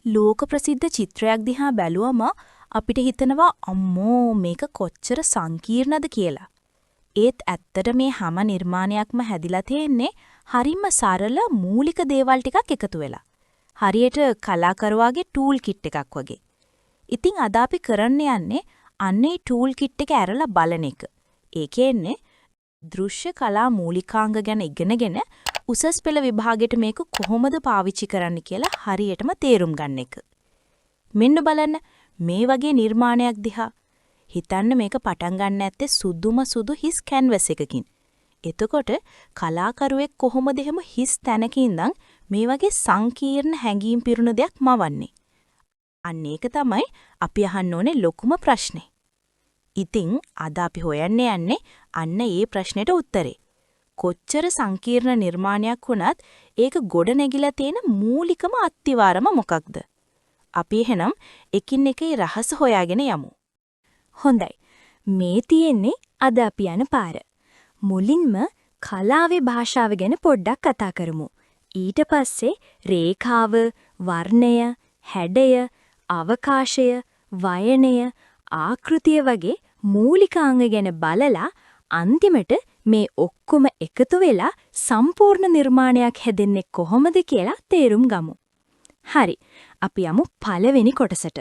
ලෝක ප්‍රසිද්ධ චිත්‍රයක් දිහා බැලුවම අපිට හිතෙනවා අම්මෝ මේක කොච්චර සංකීර්ණද කියලා. ඒත් ඇත්තට මේ හැම නිර්මාණයක්ම හැදිලා තියෙන්නේ හරිම සරල මූලික දේවල් ටිකක් එකතු වෙලා. හරියට කලාකරුවාගේ ටූල් කිට් එකක් වගේ. ඉතින් අද අපි කරන්න යන්නේ අන්නේ ටූල් කිට් එක ඇරලා බලන එක. ඒ කියන්නේ දෘශ්‍ය කලා මූලිකාංග ගැන ඉගෙනගෙන උසස් පෙළ විභාගෙට මේක කොහොමද පාවිච්චි කරන්න කියලා හරියටම තේරුම් ගන්න එක. මෙන්න බලන්න මේ වගේ නිර්මාණයක් දිහා. හිතන්න මේක පටන් ගන්න ඇත්තේ සුදුම සුදු හිස් කැන්වස් එකකින්. එතකොට කලාකරුවෙක් කොහොමද එහෙම හිස් තැනක ඉඳන් මේ වගේ සංකීර්ණ හැඟීම් පිරුණ දෙයක් මවන්නේ? අන්න ඒක තමයි අපි අහන්න ඕනේ ලොකුම ප්‍රශ්නේ. ඉතින් අද අපි හොයන්න යන්නේ අන්න ඒ ප්‍රශ්නෙට උත්තරේ. කොච්චර සංකීර්ණ නිර්මාණයක් වුණත් ඒක ගොඩ නැගිලා තියෙන මූලිකම අත්තිවාරම මොකක්ද? අපි එහෙනම් එකින් එක රහස හොයාගෙන යමු. හොඳයි. මේ තියෙන්නේ අද අපි යන පාර. මුලින්ම කලාවේ භාෂාව ගැන පොඩ්ඩක් කතා කරමු. ඊට පස්සේ රේඛාව, වර්ණය, හැඩය, අවකාශය, වයනය, ආකෘතිය වගේ මූලිකාංග ගැන බලලා අන්තිමට මේ ඔක්කොම එකතු වෙලා සම්පූර්ණ නිර්මාණයක් හැදෙන්නේ කොහොමද කියලා තේරුම් ගමු. හරි. අපි යමු පළවෙනි කොටසට.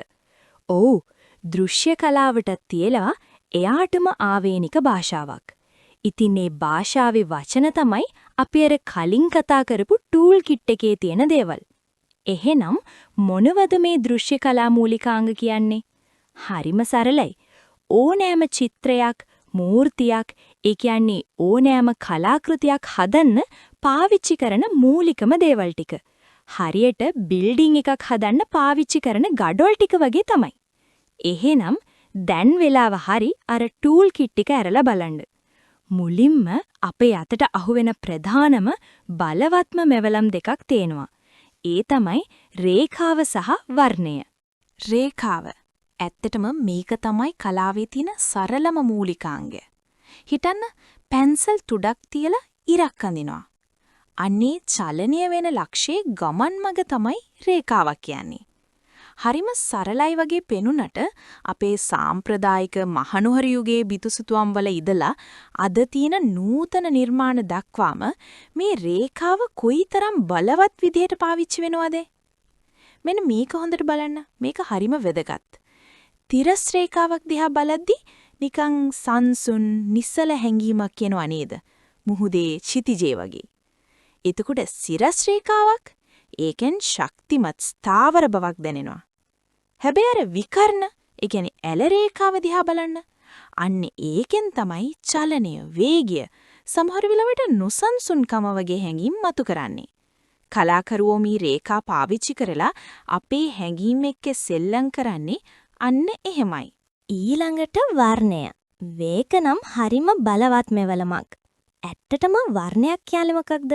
ඔව්, දෘශ්‍ය කලාවට තියලා එයාටම ආවේනික භාෂාවක්. ඉතින් මේ භාෂාවේ වචන තමයි අපි අර කලින් කතා කරපු ටූල් කිට් එකේ තියෙන දේවල්. එහෙනම් මොනවද මේ දෘශ්‍ය කලා මූලිකාංග කියන්නේ? හරිම සරලයි. ඕනෑම චිත්‍රයක්, මූර්තියක්, ඒ කියන්නේ ඕනෑම කලාකෘතියක් හදන්න පාවිච්චි කරන මූලිකම දේවල් ටික. හරියට බිල්ඩින් එකක් හදන්න පාවිච්චි කරන ගඩොල් ටික වගේ තමයි. එහෙනම් දැන් වෙලාව හරි අර ටූල් කිට් එක ඇරලා බලන්න. මුලින්ම අපේ අතට අහුවෙන ප්‍රධානම බලවත්ම මෙවලම් දෙකක් තියෙනවා. ඒ තමයි රේඛාව සහ වර්ණය. රේඛාව. ඇත්තටම මේක තමයි කලාවේ තියෙන සරලම මූලිකාංගය. හිතන්න පැන්සල් තුඩක් තියලා ඉරක් අඳිනවා. අන්නේ චලනය වෙන ලක්ෂයේ ගමන් මග තමයි රේඛාවක් කියන්නේ. හරිම සරලයි වගේ පෙනුනට අපේ සාම්ප්‍රදායික මහනුවර යුගයේ බිතුසිතුවම් වල ඉඳලා අද තියෙන නූතන නිර්මාණ දක්වාම මේ රේඛාව කොයිතරම් බලවත් විදිහට පාවිච්චි වෙනවද? මෙන්න මේක හොඳට බලන්න. මේක හරිම වැදගත්. තිරස් රේඛාවක් දිහා බලද්දි නිකන් සංසුන් නිසල හැඟීමක් එනවා නේද? මුහුදේ චිතිජේ වගේ. එතකොට සිරස් රේඛාවක් ඒකෙන් ශක්තිමත් ස්ථාවර බවක් දැනෙනවා. හැබැයි අර විකර්ණ, ඒ කියන්නේ ඇල රේඛාව දිහා බලන්න. අන්න ඒකෙන් තමයි චලනය, වේගය, සමහර වෙලාවට නොසන්සුන්කම වගේ හැඟීම් මතු කරන්නේ. කලාකරුවෝ මේ රේඛා පාවිච්චි කරලා අපේ හැඟීම් එක්ක සෙල්ලම් කරන්නේ අන්න එහෙමයි. ඊළඟට වර්ණය. වේක නම් හරිම බලවත් මෙවලමක්. ඇත්තටම වර්ණයක් කියන්නේ මොකක්ද?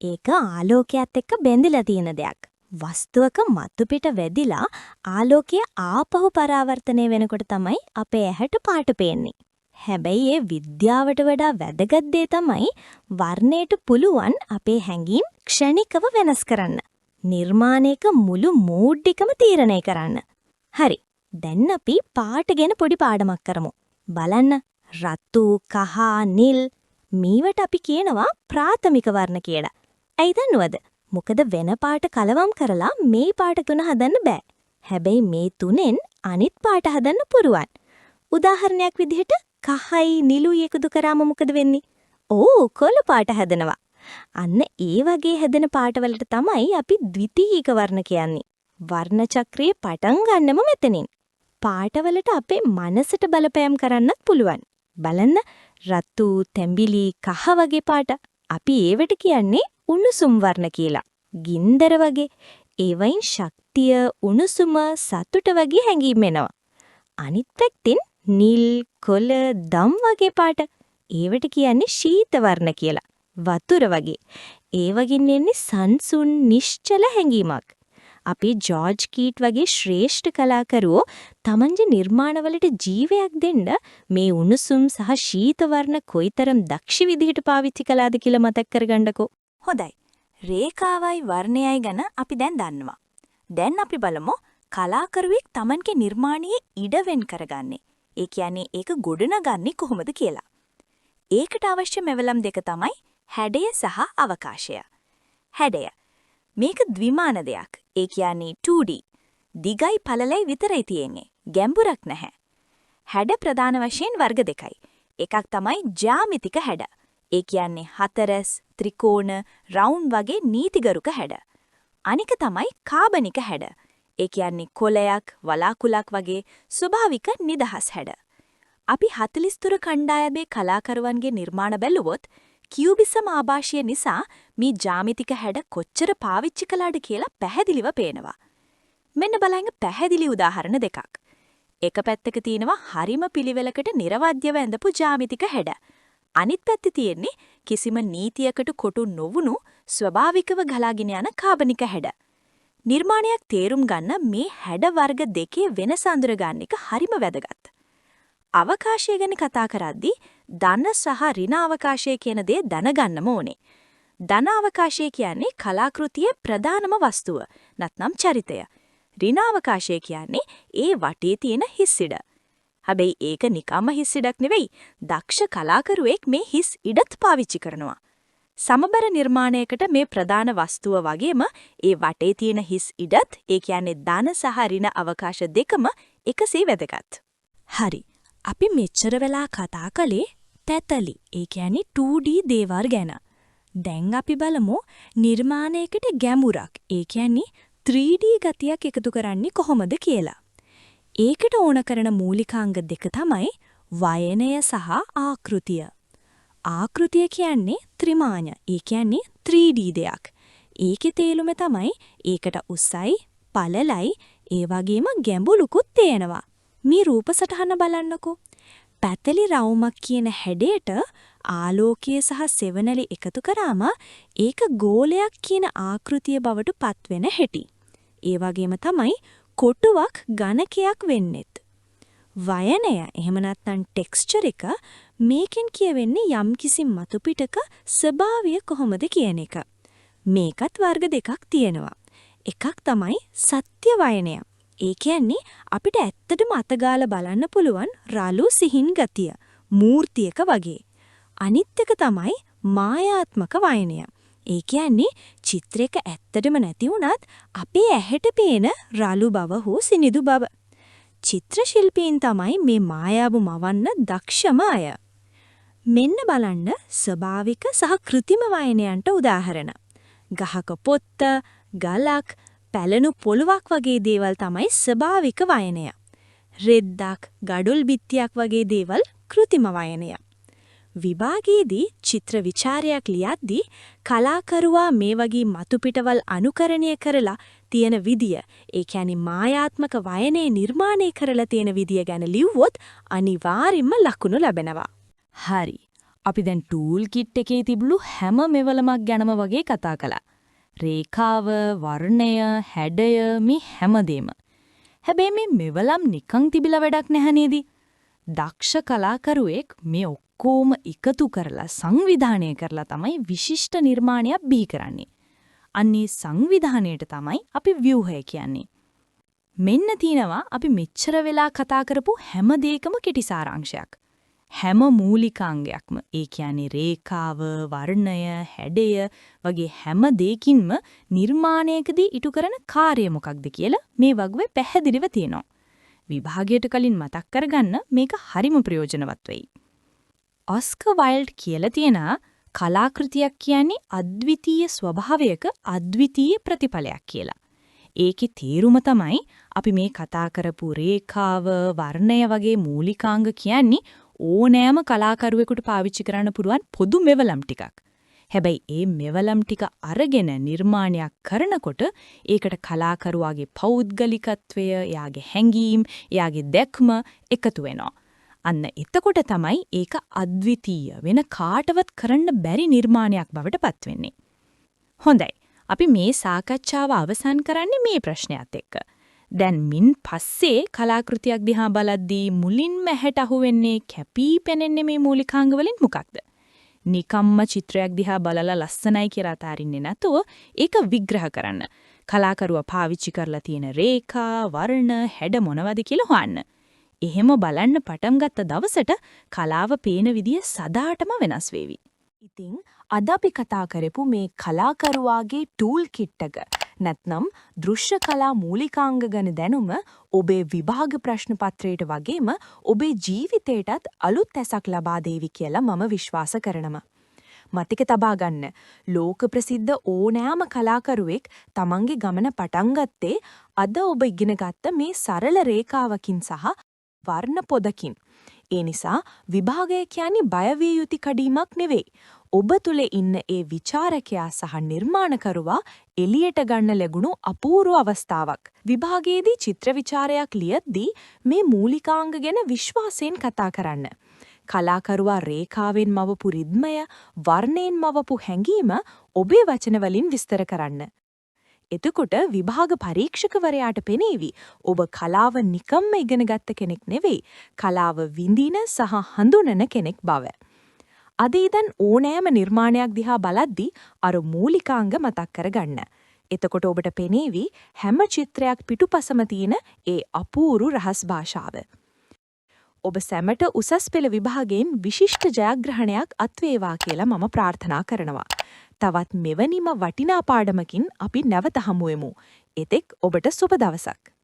ඒක ආලෝකයත් එක්ක බැඳිලා තියෙන දෙයක්. වස්තුවක මතු පිට වැදිලා ආලෝකය ආපහු පරාවර්තනය වෙනකොට තමයි අපේ ඇහැට පාට පේන්නේ. හැබැයි ඒ විද්‍යාවට වඩා වැදගත් දේ තමයි වර්ණයට පුළුවන් අපේ හැඟීම් ක්ෂණිකව වෙනස් කරන්න. නිර්මාණයක මුළු මූඩ් එකම තීරණය කරන්න. හරි. දැන් අපි පාට ගැන පොඩි පාඩමක් කරමු. බලන්න. රතු, කහ, නිල් මේවට අපි කියනවා ප්‍රාථමික වර්ණ කියලා. ඇයි දන්නවද? මොකද වෙන පාට කලවම් කරලා මේ පාට තුන හදන්න බෑ. හැබැයි මේ තුනෙන් අනිත් පාට හදන්න පුරුවන්. උදාහරණයක් විදිහට කහයි නිලුයි එකතු කරාම මොකද වෙන්නේ? ඕ කොළ පාට හැදෙනවා. අන්න ඒ වගේ හැදෙන පාටවලට තමයි අපි ද්විතීයික වර්ණ කියන්නේ. වර්ණ චක්‍රයේ පටන් ගන්නම මෙතනින්. පාටවලට අපේ මනසට බලපෑම් කරන්නත් පුළුවන්. බලන්න රතු, තැඹිලි, කහ වගේ පාට. අපි ඒවට කියන්නේ උණුසුම් වර්ණ කියලා. ගින්දර වගේ. ඒවයින් ශක්තිය, උණුසුම, සතුට වගේ හැඟීම් එනවා. අනිත් පැත්තෙන් නිල්, කොළ, දම් වගේ පාට. ඒවට කියන්නේ ශීත වර්ණ කියලා. වතුර වගේ. ඒ වගින් එන්නේ සංසුන්, නිශ්චල හැඟීමක්. අපේ ජෝර්ජ් කීට් වගේ ශ්‍රේෂ්ඨ කලාකරුවෝ තමන්ගේ නිර්මාණවලට ජීවයක් දෙන්න මේ උණුසුම් සහ ශීත වර්ණ කොයිතරම් දක්ෂ විදිහට පාවිච්චි කළාද කියලා මතක් කරගන්නකෝ. හොඳයි. රේඛාවයි වර්ණයයි ගැන අපි දැන් දන්නවා. දැන් අපි බලමු කලාකරුවෙක් Tamanගේ නිර්මාණයේ ඉඩවෙන් කරගන්නේ. ඒ කියන්නේ ඒක ගොඩනගන්නේ කොහොමද කියලා. ඒකට අවශ්‍ය මෙවලම් දෙක තමයි හැඩය සහ අවකාශය. හැඩය. මේක ද්විමාන දෙයක්. ඒ කියන්නේ 2D. දිගයි පළලයි විතරයි තියෙන්නේ. ගැඹුරක් නැහැ. හැඩ ප්‍රධාන වශයෙන් වර්ග දෙකයි. එකක් තමයි ජ්‍යාමිතික හැඩ. ඒ කියන්නේ හතරස්, ත්‍රිකෝණ, රවුන්ඩ් වගේ නීතිගරුක හැඩ. අනික තමයි කාබනික හැඩ. ඒ කියන්නේ කොළයක්, වලාකුළක් වගේ ස්වභාවික නිදහස් හැඩ. අපි 43 කණ්ඩායමේ කලාකරුවන්ගේ නිර්මාණ බැලුවොත් කියුබිසම් ආభాෂය නිසා මේ ජ්‍යාමිතික හැඩ කොච්චර පාවිච්චි කළාද කියලා පැහැදිලිව පේනවා. මෙන්න බලන්න පැහැදිලි උදාහරණ දෙකක්. එක පැත්තක තියෙනවා හරිම පිළිවෙලකට නිර්වද්‍යව ඇඳපු ජ්‍යාමිතික හැඩ. අනිත් පැත්තේ තියෙන්නේ කිසිම නීතියකට කොටු නොවුණු ස්වභාවිකව ගලාගෙන යන කාබනික හැඩ. නිර්මාණයක් තේරුම් ගන්න මේ හැඩ වර්ග දෙකේ වෙනස අඳුර ගන්න එක හරිම වැදගත්. අවකාශය ගැන කතා කරද්දී ධන සහ ඍණ අවකාශය කියන දේ දැනගන්නම ඕනේ. ධන අවකාශය කියන්නේ කලාකෘතියේ ප්‍රධානම වස්තුව, නැත්නම් චරිතය. ඍණ අවකාශය කියන්නේ ඒ වටේ තියෙන හිස් ඉඩ. හැබැයි ඒක නිකම්ම හිස් ඉඩක් නෙවෙයි. දක්ෂ කලාකරුවෙක් මේ හිස් ඉඩත් පාවිච්චි කරනවා. සමබර නිර්මාණයකට මේ ප්‍රධාන වස්තුව වගේම ඒ වටේ තියෙන හිස් ඉඩත්, ඒ කියන්නේ ධන සහ ඍණ අවකාශ දෙකම එකසේ වැදගත්. හරි. අපි මෙච්චර වෙලා කතා කළේ තැතලි, ඒ කියන්නේ 2D දේවල් ගැන. දැන් අපි බලමු නිර්මාණයකට ගැඹුරක්, ඒ කියන්නේ 3D ගතියක් එකතු කරන්නේ කොහොමද කියලා. ඒකට ඕන කරන මූලිකාංග දෙක තමයි වයනය සහ ආකෘතිය. ආකෘතිය කියන්නේ ත්‍රිමාණ, ඒ කියන්නේ 3D දෙයක්. ඒකේ තේරුම තමයි ඒකට උසයි, පළලයි, ඒ වගේම ගැඹුරුකුත් තියෙනවා. මේ රූප සටහන බලන්නකෝ. පැතලි රවුමක් කියන හැඩයට ආලෝකය සහ සෙවණලි එකතු කරාම ඒක ගෝලයක් කියන ආකෘතිය බවට පත්වෙන හැටි. ඒ වගේම තමයි කොටුවක් ඝනකයක් වෙන්නෙත්. වයනය එහෙම නැත්නම් ටෙක්ස්චර් එක මේකෙන් කියවෙන්නේ යම්කිසි මතු පිටක ස්වභාවය කොහොමද කියන එක. මේකත් වර්ග දෙකක් තියෙනවා. එකක් තමයි සත්‍ය වයනය. ඒ කියන්නේ අපිට ඇත්තටම අතගාලා බලන්න පුළුවන් රළු සිහින් ගතිය, මූර්තියක වගේ. අනිත් එක තමයි මායාත්මක වයනය. ඒ කියන්නේ චිත්‍රයක ඇත්තටම නැති වුණත් අපේ ඇහැට පේන රළු බව හෝ සිනිඳු බව. චිත්‍ර ශිල්පීන් තමයි මේ මායාව මවන්න දක්ෂම අය. මෙන්න බලන්න ස්වභාවික සහ කෘතිම වයනයන්ට උදාහරණ. ගහක පොත්ත, ගලක්, පැලණු පොළවක් වගේ දේවල් තමයි ස්වභාවික වයනය. රෙද්දක්, ගඩොල් බිත්තියක් වගේ දේවල් කෘතිම වයනය. විභාගයේදී චිත්‍ර විචාරයක් ලියද්දී කලාකරුවා මේ වගේ මතුපිටවල් අනුකරණය කරලා තියෙන විදිය, ඒ කියන්නේ මායාත්මක වයනේ නිර්මාණය කරලා තියෙන විදිය ගැන ලිව්වොත් අනිවාර්යයෙන්ම ලකුණු ලැබෙනවා. හරි. අපි දැන් ටූල් කිට් එකේ තිබුණු හැම මෙවලමක් ගැනම වගේ කතා කළා. රේඛාව, වර්ණය, හැඩය මේ හැමදේම. හැබැයි මේ මෙවලම් නිකන් තිබිලා වැඩක් නැහැ නේද? දක්ෂ කලාකරුවෙක් මේ ඔක්කොම එකතු කරලා සංවිධානය කරලා තමයි විශිෂ්ට නිර්මාණයක් බිහි කරන්නේ. අන්නේ සංවිධානයට තමයි අපි ව්‍යුහය කියන්නේ. මෙන්න තියෙනවා අපි මෙච්චර වෙලා කතා කරපු හැම දෙයකම කෙටි සාරාංශයක්. හැම මූලිකාංගයක්ම, ඒ කියන්නේ රේඛාව, වර්ණය, හැඩය වගේ හැම දෙයකින්ම නිර්මාණයකදී ඉටු කරන කාර්යය මොකක්ද කියලා මේ වගුවේ පැහැදිලිව තියෙනවා. විභාගයට කලින් මතක් කරගන්න මේක හරිම ප්‍රයෝජනවත් වෙයි. ඔස්කර් වයිල්ඩ් කියලා තියෙන කලාකෘතියක් කියන්නේ අද්විතීය ස්වභාවයක අද්විතීය ප්‍රතිඵලයක් කියලා. ඒකේ තේරුම තමයි අපි මේ කතා කරපු රේඛාව, වර්ණය වගේ මූලිකාංග කියන්නේ ඕනෑම කලාකරුවෙකුට පාවිච්චි කරන්න පුළුවන් පොදු මෙවලම් ටිකක්. හැබැයි ඒ මෙවලම් ටික අරගෙන නිර්මාණයක් කරනකොට ඒකට කලාකරුවාගේ පෞද්ගලිකත්වය, එයාගේ හැඟීම්, එයාගේ දැක්ම එකතු වෙනවා. අන්න එතකොට තමයි ඒක අද්විතීය වෙන කාටවත් කරන්න බැරි නිර්මාණයක් බවට පත් වෙන්නේ. හොඳයි. අපි මේ සාකච්ඡාව අවසන් කරන්නේ මේ ප්‍රශ්නයත් එක්ක. දැන් මින් පස්සේ කලාකෘතියක් දිහා බලද්දී මුලින්ම ඇහැට අහුවෙන්නේ කැපී පෙනෙන්නේ මේ මූලිකාංග වලින් මොකක්ද? නිකම්ම චිත්‍රයක් දිහා බලලා ලස්සනයි කියලා අතාරින්නේ නැතුව ඒක විග්‍රහ කරන්න. කලාකරුවා පාවිච්චි කරලා තියෙන රේඛා, වර්ණ, හැඩ මොනවද කියලා හොයන්න. එහෙම බලන්න පටන් ගත්ත දවසට කලාව පේන විදිය සදාටම වෙනස් වේවි. ඉතින් අද අපි කතා කරපු මේ කලාකරුවාගේ ටූල් කිට් එක නැත්නම් දෘශ්‍ය කලා මූලිකාංග ගැන දැනුම ඔබේ විභාග ප්‍රශ්න පත්‍රයට වගේම ඔබේ ජීවිතයටත් අලුත් ඇසක් ලබා දෙවි කියලා මම විශ්වාස කරනවා. මතක තබා ගන්න ලෝක ප්‍රසිද්ධ ඕනෑම කලාකරුවෙක් තමන්ගේ ගමන පටන් ගත්තේ අද ඔබ ඉගෙන ගත්ත මේ සරල රේඛාවකින් සහ වර්ණ පොදකින්. ඒ නිසා විභාගය කියන්නේ බය විය යුතු කඩීමක් නෙවෙයි. ඔබ තුල ඉන්න ඒ විචාරකයා සහ නිර්මාණකරුවා එළියට ගන්න ලැබුණු අපූර්ව අවස්ථාවක්. විභාගයේදී චිත්‍ර විචාරයක් ලියද්දී මේ මූලිකාංග ගැන විශ්වාසයෙන් කතා කරන්න. කලාකරුවා රේඛාවෙන් මවපු රිද්මය, වර්ණයෙන් මවපු හැඟීම ඔබේ වචන වලින් විස්තර කරන්න. එතකොට විභාග පරීක්ෂකවරයාට පෙනේවි ඔබ කලාව නිකම්ම ඉගෙන ගත්ත කෙනෙක් නෙවෙයි, කලාව විඳින සහ හඳුනන කෙනෙක් බව. අද ඉතින් ඕනෑම නිර්මාණයක් දිහා බලද්දී අර මූලිකාංග මතක් කරගන්න. එතකොට ඔබට පෙනේවි හැම චිත්‍රයක් පිටුපසම තියෙන ඒ අපූරු රහස් භාෂාව. ඔබ සැමට උසස් පෙළ විභාගයෙන් විශිෂ්ට ජයග්‍රහණයක් අත්වේවා කියලා මම ප්‍රාර්ථනා කරනවා. තවත් මෙවැනිම වටිනා පාඩමකින් අපි නැවත හමු වෙමු. එතෙක් ඔබට සුබ දවසක්.